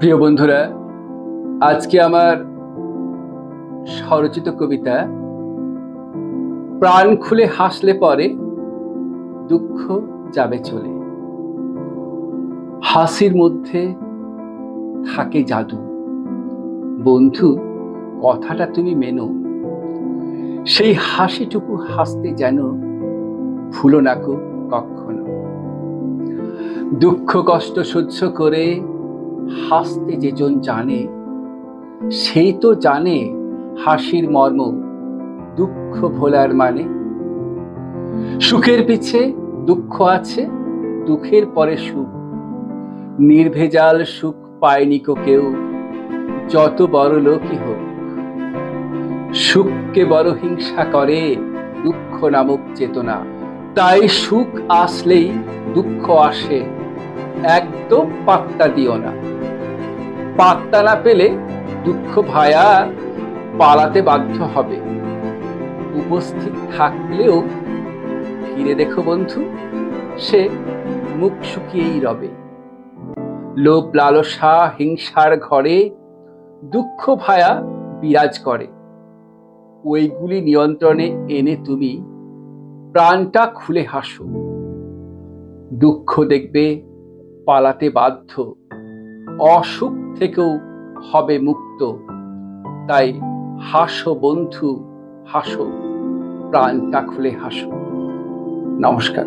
প্রিয় বন্ধুরা, আজকে আমার স্বরচিত কবিতা প্রাণ খুলে হাসলে পরে দুঃখ যাবে চলে। হাসির মধ্যে থাকে জাদু, বন্ধু কথাটা তুমি মেনো। সেই হাসিটুকু হাসতে যেন ভুলো না কো কখনো। দুঃখ কষ্ট সহ্য করে হাসতে যেজন জানে, সেই তো জানে হাসির মর্ম, দুঃখ ভোলার মানে। সুখের পিছে দুঃখ আছে, দুঃখের পরে সুখ। নির্ভেজাল সুখ পায়নি কো কেউ, যত বড় লোকই হোক। সুখকে বড় হিংসা করে দুঃখ নামক চেতনা। তাই সুখ আসলেই দুঃখ আসে, একদম পাত্তা দিও না। পাত্তা না পেলে দুঃখ ভায়া পালাতে বাধ্য হবে। উপস্থিত থাকলেও ফিরে দেখো বন্ধু, সে মুখ শুকিয়েই রবে। লোভ লালসা হিংসার ঘরে দুঃখ ভায়া বিরাজ করে। ওইগুলি নিয়ন্ত্রণে এনে তুমি প্রাণটা খুলে হাসো। দুঃখ দেখবে পালাতে বাধ্য, অসুখ থেকেও হবে মুক্ত। তাই হাসো বন্ধু, হাসো, প্রাণটা খুলে হাসো। নমস্কার।